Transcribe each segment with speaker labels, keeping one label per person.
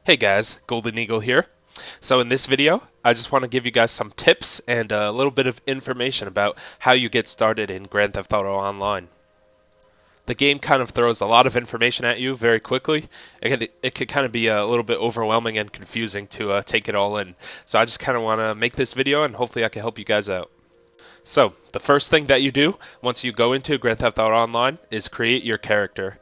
Speaker 1: Hey guys, Golden Eagle here. So in this video, I just want to give you guys some tips and a little bit of information about how you get started in Grand Theft Auto Online. The game kind of throws a lot of information at you very quickly. It could kind of be a little bit overwhelming and confusing to take it all in. So I just kind of want to make this video and hopefully I can help you guys out. So the first thing that you do once you go into Grand Theft Auto Online is create your character.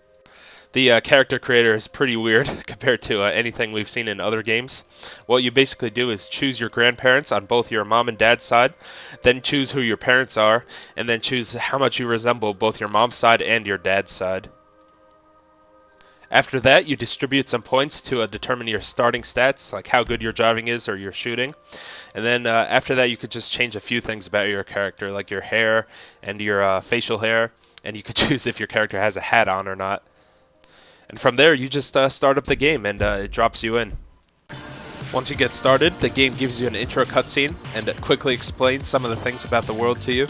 Speaker 1: The character creator is pretty weird compared to anything we've seen in other games. What you basically do is choose your grandparents on both your mom and dad's side, then choose who your parents are, and then choose how much you resemble both your mom's side and your dad's side. After that, you distribute some points to determine your starting stats, like how good your driving is or your shooting. And then after that, you could just change a few things about your character, like your hair and your facial hair, and you could choose if your character has a hat on or not. And from there, you just start up the game, and it drops you in. Once you get started, the game gives you an intro cutscene, and it quickly explains some of the things about the world to you.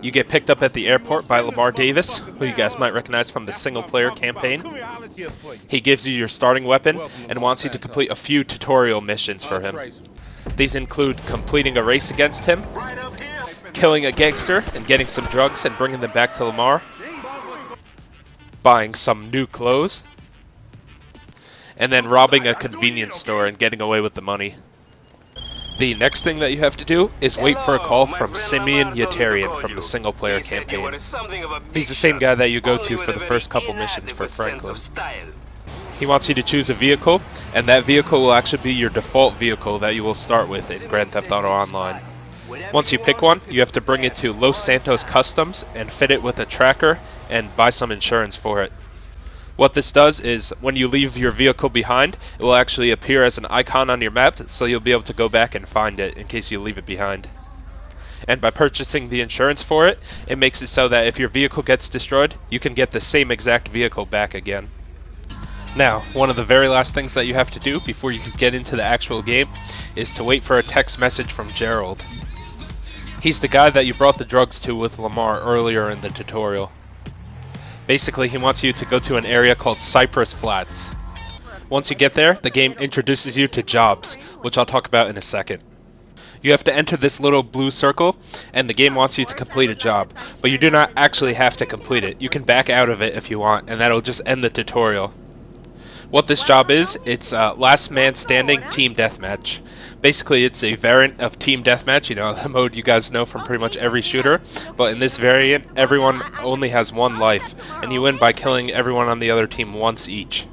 Speaker 1: You get picked up at the airport by Lamar Davis, who you guys might recognize from the single-player campaign. He gives you your starting weapon, and wants you to complete a few tutorial missions for him. These include completing a race against him, killing a gangster, and getting some drugs and bringing them back to Lamar, buying some new clothes, and then robbing a convenience store and getting away with the money. The next thing that you have to do is wait for a call from Simeon from the single-player campaign. He's the same guy that you go to for the first couple missions for Franklin. He wants you to choose a vehicle, and that vehicle will actually be your default vehicle that you will start with in Grand Theft Auto Online. Once you pick one, you have to bring it to Los Santos Customs and fit it with a tracker and buy some insurance for it. What this does is when you leave your vehicle behind, it will actually appear as an icon on your map, so you'll be able to go back and find it in case you leave it behind. And by purchasing the insurance for it, it makes it so that if your vehicle gets destroyed, you can get the same exact vehicle back again. Now, one of the very last things that you have to do before you can get into the actual game is to wait for a text message from Gerald. He's the guy that you brought the drugs to with Lamar earlier in the tutorial. Basically, he wants you to go to an area called Cypress Flats. Once you get there, the game introduces you to jobs, which I'll talk about in a second. You have to enter this little blue circle, and the game wants you to complete a job, but you do not actually have to complete it. You can back out of it if you want, and that'll just end the tutorial. What this job is, it's Last Man Standing Team Deathmatch. Basically, it's a variant of Team Deathmatch, you know, the mode you guys know from pretty much every shooter. But in this variant, everyone only has one life, and you win by killing everyone on the other team once each.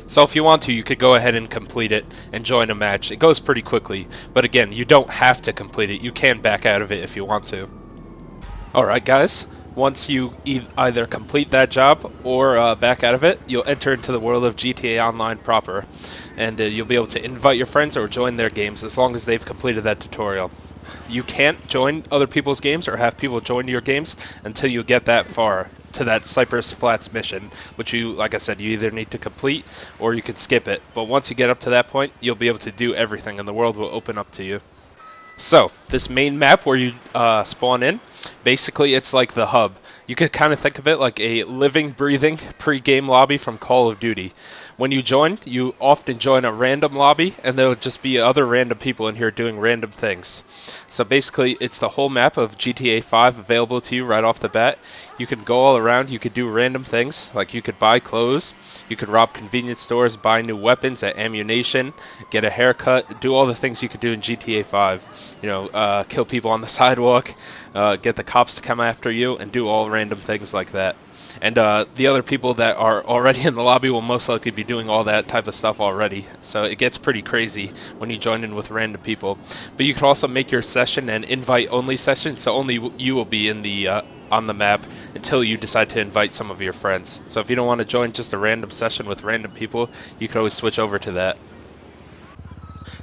Speaker 1: So if you want to, you could go ahead and complete it and join a match. It goes pretty quickly, but again, you don't have to complete it. You can back out of it if you want to. Alright guys, once you either complete that job or back out of it, you'll enter into the world of GTA Online proper. And you'll be able to invite your friends or join their games as long as they've completed that tutorial. You can't join other people's games or have people join your games until you get that far to that Cypress Flats mission, which you, like I said, you either need to complete or you can skip it. But once you get up to that point, you'll be able to do everything and the world will open up to you. So, this main map where you spawn in, basically it's like the hub. You could kind of think of it like a living, breathing pre-game lobby from Call of Duty. When you join, you often join a random lobby, and there will just be other random people in here doing random things. So basically, it's the whole map of GTA 5 available to you right off the bat. You can go all around, you could do random things, like you could buy clothes, you could rob convenience stores, buy new weapons, ammunition, get a haircut, do all the things you could do in GTA 5. You know, kill people on the sidewalk, get the cops to come after you, and do all random things like that. And the other people that are already in the lobby will most likely be doing all that type of stuff already. So it gets pretty crazy when you join in with random people. But you can also make your session an invite-only session, so only you will be in the on the map until you decide to invite some of your friends. So if you don't want to join just a random session with random people, you can always switch over to that.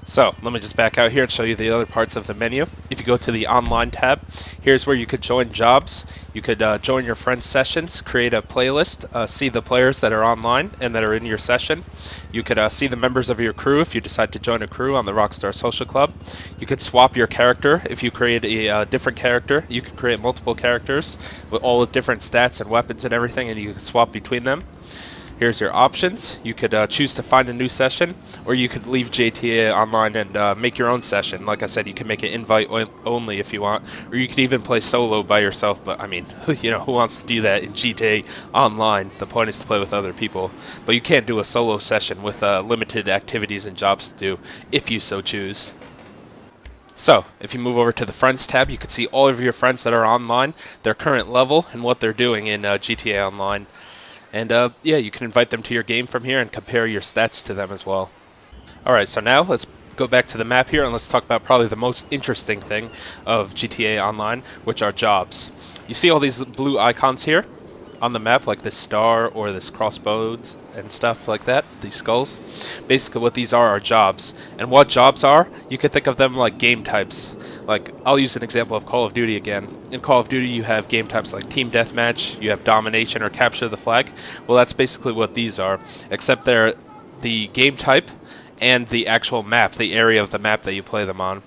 Speaker 1: So, let me just back out here and show you the other parts of the menu. If you go to the Online tab, here's where you could join jobs. You could join your friends' sessions, create a playlist, see the players that are online and that are in your session. You could see the members of your crew if you decide to join a crew on the Rockstar Social Club. You could swap your character if you create a different character. You could create multiple characters with all the different stats and weapons and everything, and you can swap between them. Here's your options. You could choose to find a new session, or you could leave GTA Online and make your own session. Like I said, you can make it invite only if you want, or you could even play solo by yourself. But I mean, you know, who wants to do that in GTA Online? The point is to play with other people. But you can't do a solo session with limited activities and jobs to do if you so choose. So, if you move over to the Friends tab, you can see all of your friends that are online, their current level, and what they're doing in GTA Online. And yeah, you can invite them to your game from here and compare your stats to them as well. Alright, so now let's go back to the map here and let's talk about probably the most interesting thing of GTA Online, which are jobs. You see all these blue icons here on the map, like this star or this crossbones and stuff like that, these skulls. Basically what these are jobs. And what jobs are, you can think of them like game types. Like, I'll use an example of Call of Duty again. In Call of Duty you have game types like Team Deathmatch, you have Domination or Capture the Flag. Well, that's basically what these are, except they're the game type and the actual map, the area of the map that you play them on.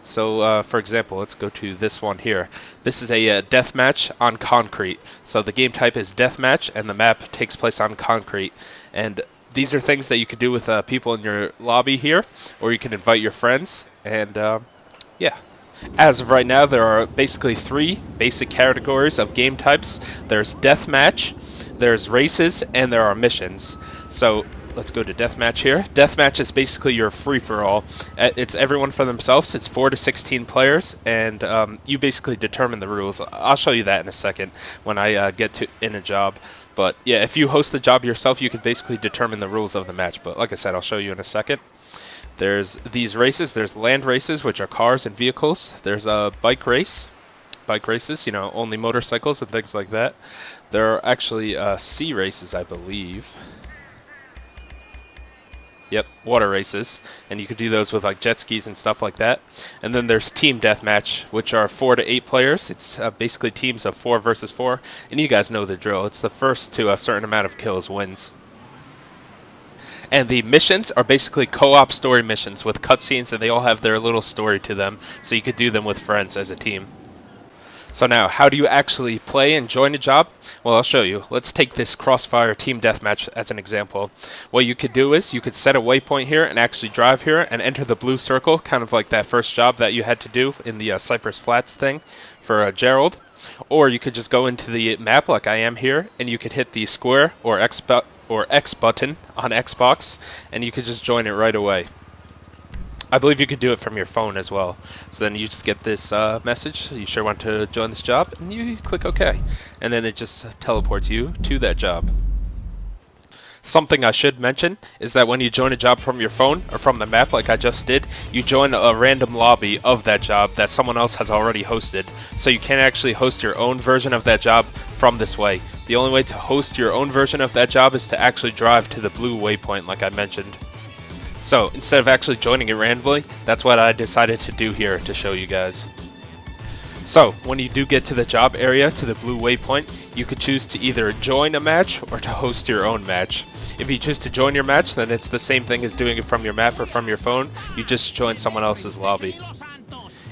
Speaker 1: So, for example, let's go to this one here. This is a deathmatch on concrete. So the game type is deathmatch, and the map takes place on concrete. And these are things that you can do with people in your lobby here, or you can invite your friends. And yeah. As of right now, there are basically 3 basic categories of game types. There's deathmatch, there's races, and there are missions. So let's go to deathmatch here. Deathmatch is basically your free-for-all. It's everyone for themselves. It's 4 to 16 players, and you basically determine the rules. I'll show you that in a second when I get to in a job. But yeah, if you host the job yourself, you can basically determine the rules of the match. But like I said, I'll show you in a second. There's these races. There's land races, which are cars and vehicles. There's a bike race. Bike races, you know, only motorcycles and things like that. There are actually sea races, I believe. Yep, water races, and you could do those with like jet skis and stuff like that. And then there's team deathmatch, which are 4 to 8 players. It's basically teams of 4 versus 4, and you guys know the drill. It's the first to a certain amount of kills wins. And the missions are basically co-op story missions with cutscenes, and they all have their little story to them, so you could do them with friends as a team. So now, how do you actually play and join a job? Well, I'll show you. Let's take this Crossfire Team Deathmatch as an example. What you could do is, you could set a waypoint here and actually drive here and enter the blue circle, kind of like that first job that you had to do in the Cypress Flats thing for Gerald. Or you could just go into the map like I am here, and you could hit the square or X button on Xbox, and you could just join it right away. I believe you could do it from your phone as well. So then you just get this message, you sure want to join this job, and you click OK. And then it just teleports you to that job. Something I should mention is that when you join a job from your phone or from the map like I just did, you join a random lobby of that job that someone else has already hosted. So you can't actually host your own version of that job from this way. The only way to host your own version of that job is to actually drive to the blue waypoint like I mentioned. So, instead of actually joining it randomly, that's what I decided to do here to show you guys. So, when you do get to the job area, to the blue waypoint, you could choose to either join a match or to host your own match. If you choose to join your match, then it's the same thing as doing it from your map or from your phone. You just join someone else's lobby.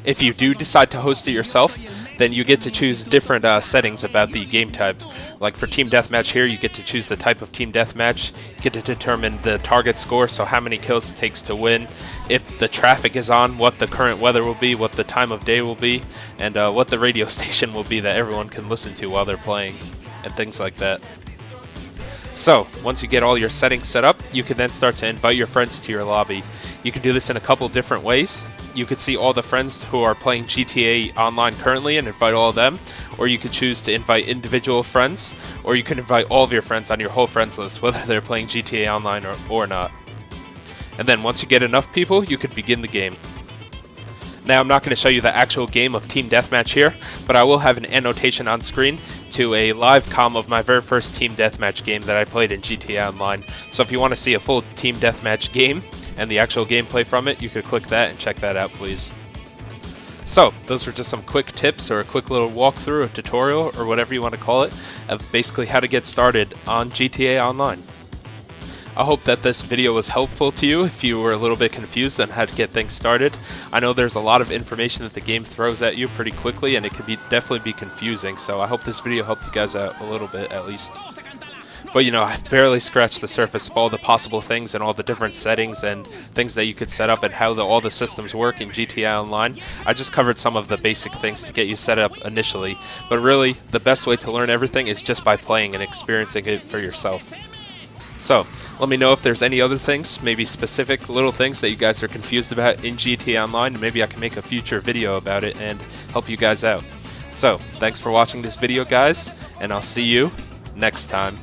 Speaker 1: If you do decide to host it yourself, then you get to choose different settings about the game type. Like for Team Deathmatch here, you get to choose the type of Team Deathmatch. You get to determine the target score, so how many kills it takes to win. If the traffic is on, what the current weather will be, what the time of day will be, and what the radio station will be that everyone can listen to while they're playing, and things like that. So, once you get all your settings set up, you can then start to invite your friends to your lobby. You can do this in a couple different ways. You could see all the friends who are playing GTA Online currently and invite all of them, or you could choose to invite individual friends, or you can invite all of your friends on your whole friends list, whether they're playing GTA Online or not. And then once you get enough people, you could begin the game. Now, I'm not going to show you the actual game of Team Deathmatch here, but I will have an annotation on screen to a live comm of my very first Team Deathmatch game that I played in GTA Online. So if you want to see a full Team Deathmatch game and the actual gameplay from it, you could click that and check that out, please. So, those were just some quick tips or a quick little walkthrough, a tutorial, or whatever you want to call it, of basically how to get started on GTA Online. I hope that this video was helpful to you if you were a little bit confused on how to get things started. I know there's a lot of information that the game throws at you pretty quickly, and it can definitely be confusing, so I hope this video helped you guys out a little bit at least. But you know, I've barely scratched the surface of all the possible things and all the different settings and things that you could set up and how all the systems work in GTA Online. I just covered some of the basic things to get you set up initially, but really the best way to learn everything is just by playing and experiencing it for yourself. So, let me know if there's any other things, maybe specific little things that you guys are confused about in GTA Online, and maybe I can make a future video about it and help you guys out. So, thanks for watching this video, guys, and I'll see you next time.